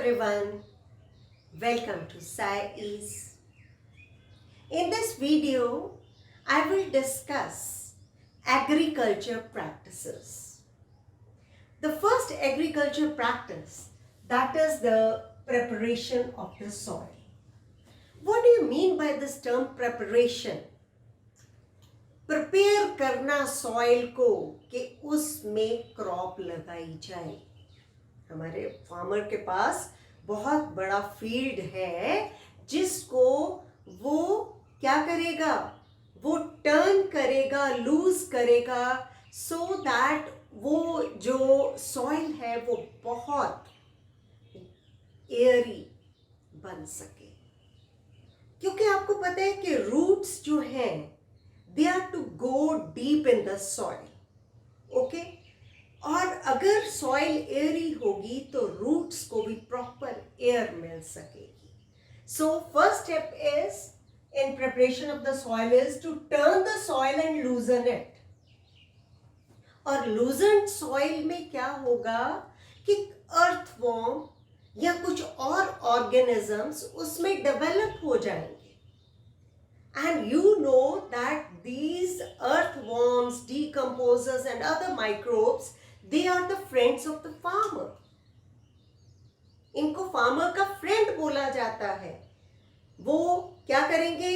everyone, welcome to Sai Ease. In this video, I will discuss agriculture practices. The first agriculture practice, that is the preparation of the soil. What do you mean by this term preparation? Prepare करना soil को कि उसमें crop लगाई जाए. हमारे farmer के पास बहुत बड़ा फील्ड है जिसको वो क्या करेगा, वो टर्न करेगा, लूज करेगा सो दैट वो जो सॉइल है वो बहुत एयरी बन सके. क्योंकि आपको पता है कि रूट्स जो हैं they are to go deep in the soil. Okay? और अगर सॉइल एयरी होगी तो रूट्स को भी प्रॉपर एयर मिल सकेगी. So first step is in preparation of the soil is to turn the soil and loosen it. और loosen soil में क्या होगा कि अर्थवॉर्म या कुछ और ऑर्गेनिजम्स उसमें डेवलप हो जाएंगे. And you know that these earthworms, decomposers and other microbes, they are the friends of the farmer. इनको फार्मर का फ्रेंड बोला जाता है. वो क्या करेंगे,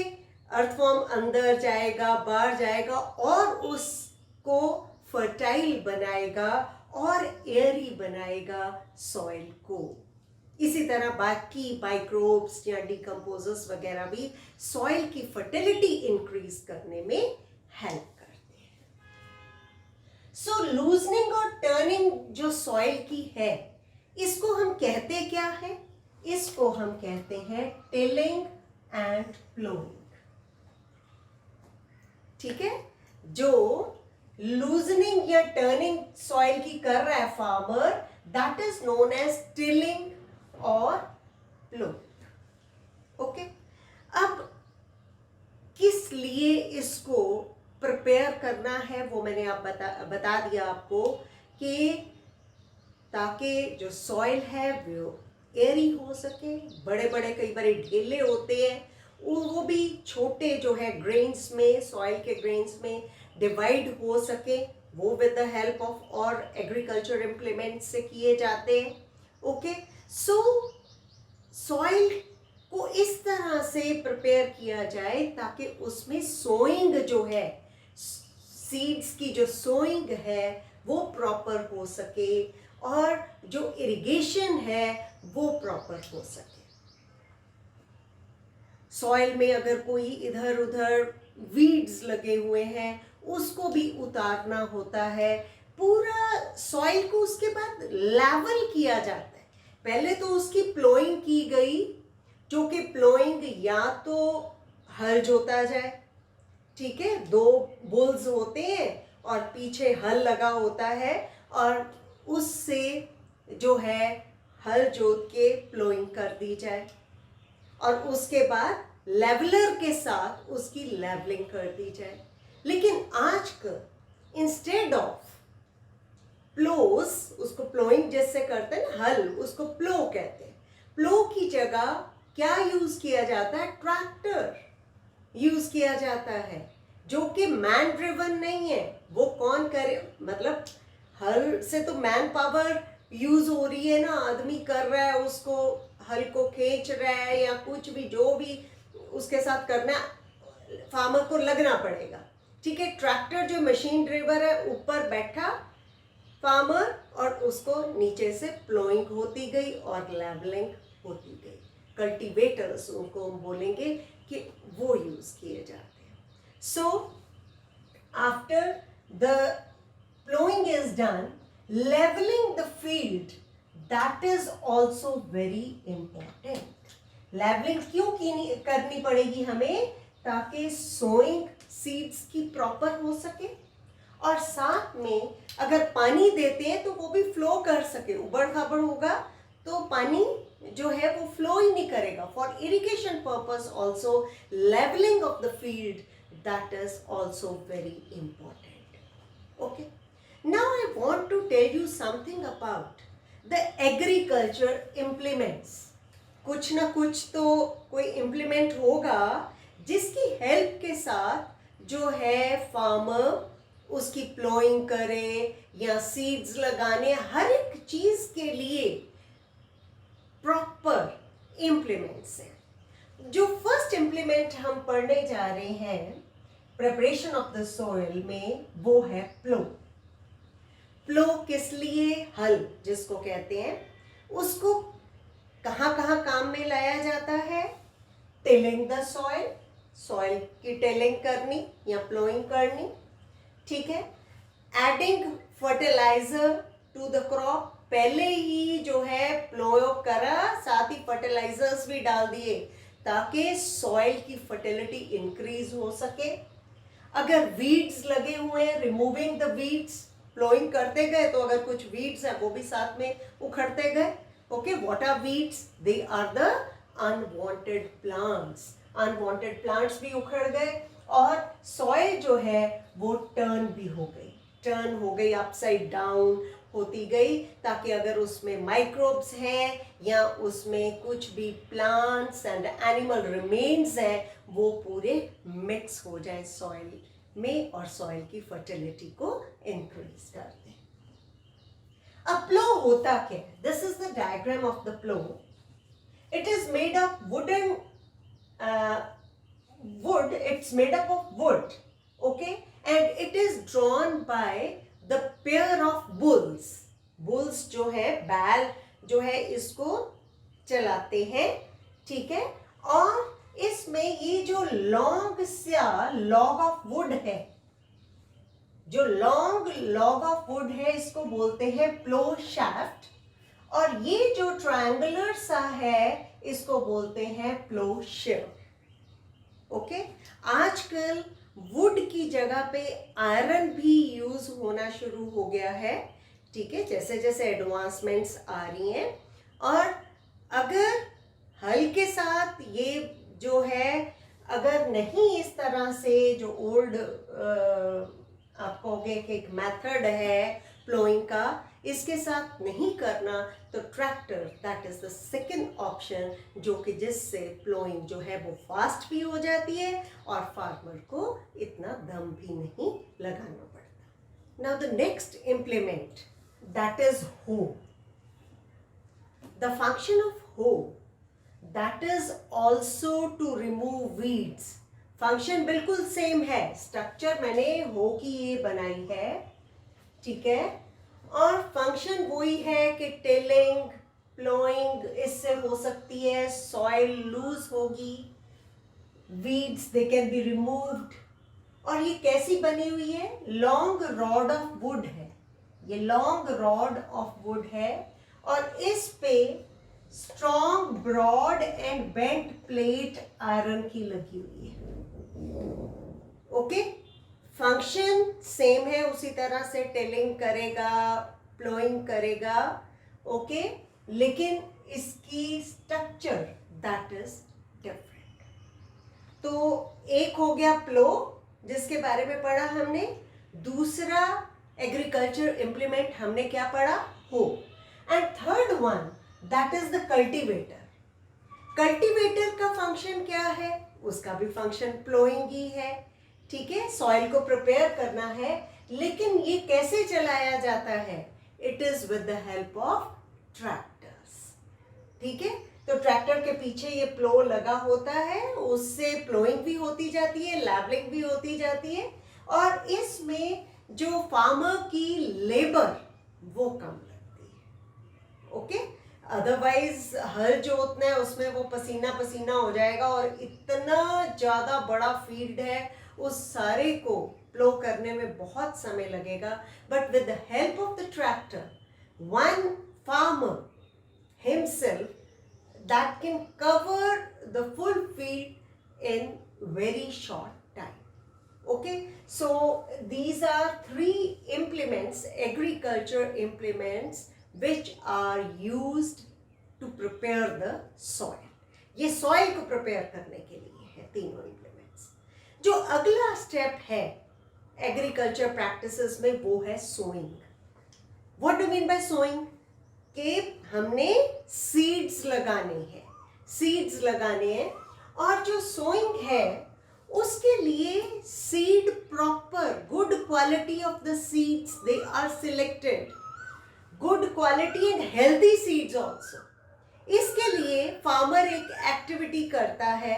अर्थवॉर्म अंदर जाएगा, बाहर जाएगा और उसको फर्टाइल बनाएगा और एयरी बनाएगा सॉइल को. इसी तरह बाकी माइक्रोब्स या डिकम्पोजर्स वगैरह भी सॉइल की फर्टिलिटी इंक्रीज करने में हेल्प करते हैं. सो लूजनिंग और टर्निंग जो सॉइल की है इसको हम कहते क्या है, इसको हम कहते हैं टिलिंग एंड प्लोइंग. ठीक है, जो लूजनिंग या टर्निंग सॉइल की कर रहा है farmer, that is known as tilling और प्लो. ओके, अब किस लिए इसको प्रिपेयर करना है वो मैंने आप बता दिया आपको कि ताकि जो सॉइल है वो एयरी हो सके. बड़े बड़े कई बार ढेले होते हैं, वो भी छोटे जो है ग्रेन्स में, सॉइल के ग्रेन्स में डिवाइड हो सके. वो विद द हेल्प ऑफ और एग्रीकल्चर इम्प्लीमेंट से किए जाते हैं. ओके, सो सॉइल को इस तरह से प्रिपेयर किया जाए ताकि उसमें सोइंग जो है, सीड्स की जो सोइंग है वो प्रॉपर हो सके और जो इरिगेशन है वो प्रॉपर हो सके. सॉइल में अगर कोई इधर उधर वीड्स लगे हुए हैं उसको भी उतारना होता है. पूरा सॉइल को उसके बाद लेवल किया जाता है. पहले तो उसकी प्लोइंग की गई, जो कि प्लोइंग या तो हल जोता जाए. ठीक है, दो बुल्स होते हैं और पीछे हल लगा होता है और उससे जो है हल जोत के प्लोइंग कर दी जाए और उसके बाद लेवलर के साथ उसकी लेवलिंग कर दी जाए. लेकिन आजकल इंस्टेड ऑफ प्लोस, उसको प्लोइंग जिससे करते हैं ना हल, उसको प्लो कहते हैं. प्लो की जगह क्या यूज किया जाता है, ट्रैक्टर यूज किया जाता है जो कि मैन ड्रिवन नहीं है. वो कौन करे, मतलब हल से तो मैन पावर यूज हो रही है ना, आदमी कर रहा है, उसको हल को खींच रहा है या कुछ भी जो भी उसके साथ करना फार्मर को लगना पड़ेगा. ठीक है, ट्रैक्टर जो मशीन ड्राइवर है ऊपर बैठा फार्मर और उसको नीचे से प्लोइंग होती गई और लेवलिंग होती गई. कल्टीवेटर्स उनको हम बोलेंगे कि वो यूज किए जाते हैं. So after the ploughing is done, levelling the field, that is also very important. Levelling क्यों करनी पड़ेगी हमें, ताकि सोइंग सीड्स की प्रॉपर हो सके और साथ में अगर पानी देते हैं तो वो भी फ्लो कर सके. उबड़ खाबड़ होगा तो पानी जो है वो फ्लो ही नहीं करेगा. For irrigation purpose also levelling of the field, that is also very important. Okay, now I want to tell you something about the agriculture implements, कुछ ना कुछ तो कोई इम्प्लीमेंट होगा जिसकी हेल्प के साथ जो है फार्मर उसकी प्लोइंग करे या सीड्स लगाने, हर एक चीज के लिए प्रॉपर इम्प्लीमेंट्स हैं। जो फर्स्ट इम्प्लीमेंट हम पढ़ने जा रहे हैं प्रिपरेशन ऑफ द सॉइल में, वो है प्लो। प्लो किस लिए? हल जिसको कहते हैं, उसको कहाँ कहाँ काम में लाया जाता है? टिलिंग द सॉइल, सॉइल की टिलिंग करनी या प्लोइंग करनी, ठीक है। Adding fertiliser to the crop, पहले ही जो है प्लो करा, साथ ही फर्टिलाइजर्स भी डाल दिए ताकि सॉइल की फर्टिलिटी इंक्रीज हो सके। अगर वीड्स लगे हुए हैं, रिमूविंग द वीड्स, प्लोइंग करते गए तो अगर कुछ वीड्स है वो भी साथ में उखड़ते गए। Okay, what are weeds? They are the unwanted plants. Unwanted plants भी उखड़ गए और सॉइल जो है वो टर्न भी हो गई, टर्न हो गई, अपसाइड डाउन होती गई, ताकि अगर उसमें माइक्रोब्स हैं या उसमें कुछ भी प्लांट्स एंड एनिमल रिमेन्स हैं वो पूरे मिक्स हो जाए सॉइल में और सॉइल की फर्टिलिटी को इंक्रीज कर दें। अब प्लो होता क्या है? This is the diagram of the plough. It is made of wooden wood, it's made up of wood, okay, and it is drawn by the pair of bulls. bulls जो है, बैल जो है इसको चलाते हैं, ठीक है। और इसमें ये जो लॉन्ग सा लॉग ऑफ वुड है, जो लॉन्ग लॉग ऑफ वुड है, इसको बोलते हैं प्लो शाफ्ट। और ये जो ट्रायंगुलर सा है इसको बोलते हैं प्लो शिफ्ट। ओके, आजकल वुड की जगह पे आयरन भी यूज होना शुरू हो गया है, ठीक है, जैसे जैसे एडवांसमेंट्स आ रही हैं। और अगर हल के साथ ये जो है, अगर नहीं इस तरह से जो ओल्ड आप कहोगे कि एक मेथड है प्लोइंग का, इसके साथ नहीं करना तो tractor, that is the second option, जो कि जिससे प्लोइंग जो है वो फास्ट भी हो जाती है और फार्मर को इतना दम भी नहीं लगाना पड़ता। Now the next implement, that is hoe. The function of hoe, that is also to remove weeds. Function बिल्कुल सेम है, स्ट्रक्चर मैंने हो की ये बनाई है, ठीक है, और फंक्शन वही है कि टिलिंग, प्लोइंग इससे हो सकती है, सॉइल लूज होगी, weeds they can be removed. और ये कैसी बनी हुई है? लॉन्ग रॉड ऑफ वुड है, ये लॉन्ग रॉड ऑफ वुड है और इस पे strong broad and bent plate iron की लगी हुई है। ओके, फंक्शन सेम है, उसी तरह से टिलिंग करेगा, प्लोइंग करेगा, ओके, लेकिन इसकी स्ट्रक्चर दैट इज डिफरेंट। तो एक हो गया प्लो जिसके बारे में पढ़ा हमने, दूसरा एग्रीकल्चर इम्प्लीमेंट हमने क्या पढ़ा? हो। And third one that is the cultivator. Cultivator का फंक्शन क्या है? उसका भी फंक्शन प्लोइंग ही है, ठीक है, सॉइल को प्रिपेयर करना है, लेकिन ये कैसे चलाया जाता है? It is with the help of tractors, ठीक है। तो ट्रैक्टर के पीछे ये प्लो लगा होता है, उससे प्लोइंग भी होती जाती है, लैबलिंग भी होती जाती है, और इसमें जो फार्मर की लेबर वो कम लगती है, ओके। अदरवाइज हल जोतना है उसमें वो पसीना पसीना हो जाएगा और इतना ज़्यादा बड़ा फील्ड है, उस सारे को प्लो करने में बहुत समय लगेगा। But with the help of the tractor, one farmer himself that can cover the full field in very short time. Okay, so these are three implements, agriculture implements, which are used to prepare the soil. ये soil को prepare करने के लिए है तीनों implements। जो अगला step है agriculture practices में वो है sowing। What do you mean by sowing? कि हमने सीड्स लगाने हैं और जो सोइंग है उसके लिए seed proper good quality of the seeds they are selected, good quality and healthy seeds also. इसके लिए फार्मर एक एक्टिविटी करता है।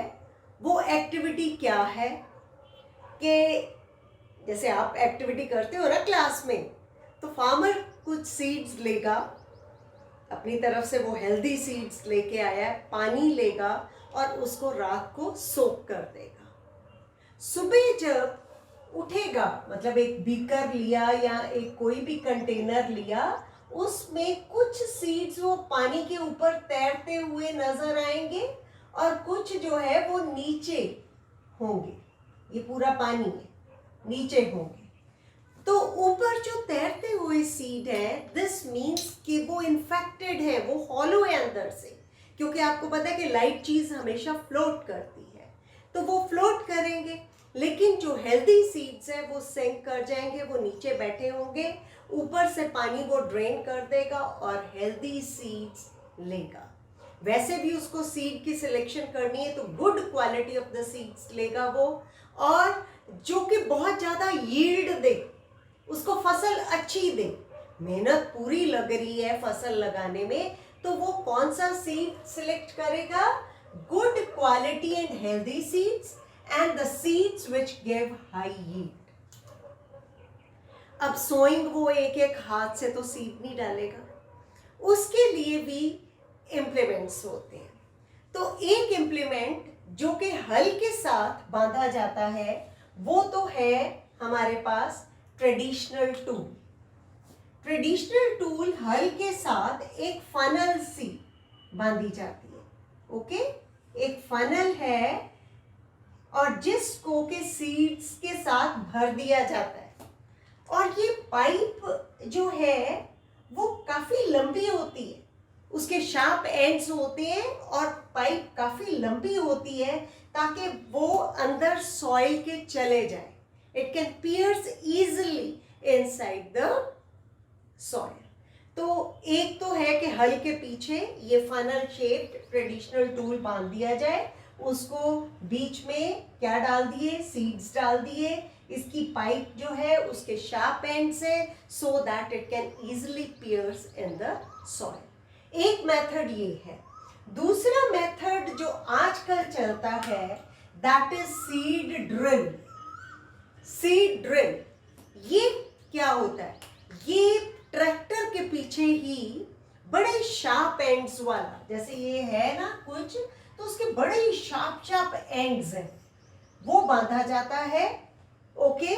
वो एक्टिविटी क्या है कि जैसे आप एक्टिविटी करते हो ना क्लास में, तो फार्मर कुछ सीड्स लेगा अपनी तरफ से, वो हेल्दी सीड्स लेके आया, पानी लेगा और उसको रात को सोक कर देगा। सुबह जब उठेगा, मतलब एक बीकर लिया या एक कोई भी कंटेनर लिया, उसमें कुछ सीड्स वो पानी के ऊपर तैरते हुए नजर आएंगे और कुछ जो है वो नीचे होंगे। ये पूरा पानी है, नीचे होंगे। तो ऊपर जो तैरते हुए सीड है, दिस मीन्स कि वो इन्फेक्टेड है, वो हॉलो है अंदर से, क्योंकि आपको पता है कि लाइट चीज हमेशा फ्लोट करती है, तो वो फ्लोट करेंगे। लेकिन जो हेल्दी सीड्स है वो सिंक कर जाएंगे, वो नीचे बैठे होंगे, ऊपर से पानी वो ड्रेन कर देगा और हेल्दी सीड्स लेगा। वैसे भी उसको सीड की सिलेक्शन करनी है तो good quality of the seeds लेगा वो, और जो कि बहुत ज़्यादा यील्ड दे, उसको फसल अच्छी दे। मेहनत पूरी लग रही है फसल लगाने में, तो वो कौन सा सीड सिलेक्ट करेगा? Good quality and healthy seeds and the seeds which give high yield. अब सोइंग वो एक एक हाथ से तो सीड नहीं डालेगा, उसके लिए भी इम्प्लीमेंट्स होते हैं। तो एक इम्प्लीमेंट जो कि हल के साथ बांधा जाता है वो तो है हमारे पास ट्रेडिशनल टूल। ट्रेडिशनल टूल हल के साथ एक फनल सी बांधी जाती है। ओके, एक फनल है और जिसको के सीड्स के साथ भर दिया जाता है, और ये पाइप जो है वो काफी लंबी होती है, उसके शार्प एंड्स होते हैं और पाइप काफी लंबी होती है ताकि वो अंदर सॉइल के चले जाए। It can pierce easily inside the soil. तो एक तो है कि हल के पीछे ये फनल शेप्ड ट्रेडिशनल टूल बांध दिया जाए, उसको बीच में क्या डाल दिए? सीड्स डाल दिए। इसकी पाइप जो है उसके शार्प एंड से, so that it can easily pierce in the soil. एक मेथड ये है। दूसरा मेथड जो आजकल चलता है that is seed drill. Seed drill ये क्या होता है? ये ट्रैक्टर के पीछे ही बड़े शार्प एंड्स वाला, जैसे ये है ना कुछ, तो उसके बड़े ही शार्प शार्प एंड्स हैं, वो बांधा जाता है। ओके,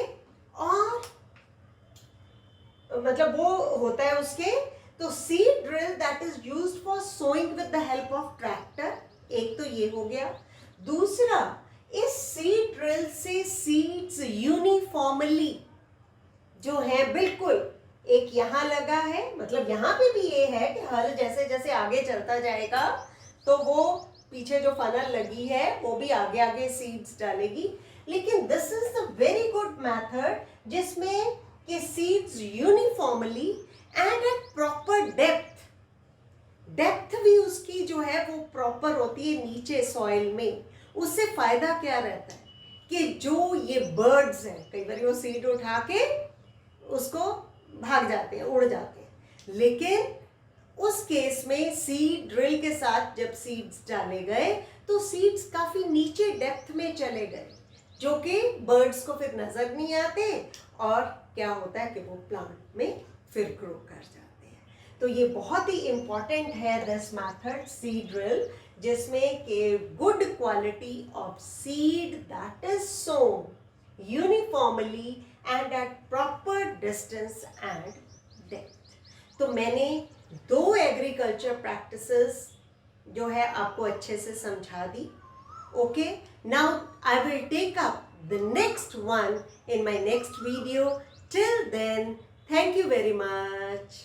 और मतलब वो होता है उसके। तो seed drill that is used for sowing with the help of tractor. एक तो ये हो गया। दूसरा, इस सीड ड्रिल से सीड्स यूनिफॉर्मली जो है, बिल्कुल एक यहाँ लगा है, मतलब यहाँ पे भी ये है कि हल जैसे जैसे आगे चलता जाएगा तो वो पीछे जो फनल लगी है वो भी आगे आगे सीड्स डालेगी। लेकिन this is the very good method जिसमें कि seeds uniformly and at proper depth भी उसकी जो है वो प्रॉपर होती है नीचे सॉइल में। उससे फायदा क्या रहता है कि जो ये बर्ड्स हैं, कई बार वो सीड उठा के उसको भाग जाते हैं, उड़ जाते हैं, लेकिन उस केस में सीड ड्रिल के साथ जब सीड्स डाले गए तो सीड्स काफी नीचे डेप्थ में चले गए, जो कि बर्ड्स को फिर नजर नहीं आते, और क्या होता है कि वो प्लांट में फिर ग्रो कर जाते हैं। तो ये बहुत ही इंपॉर्टेंट है दिस मेथड सीड ड्रिल, जिसमें कि good quality of seed that is sown uniformly and at proper distance and depth. तो मैंने 2 एग्रीकल्चर प्रैक्टिसेस जो है आपको अच्छे से समझा दी। Okay, now I will take up the next one in my next video. Till then, thank you very much.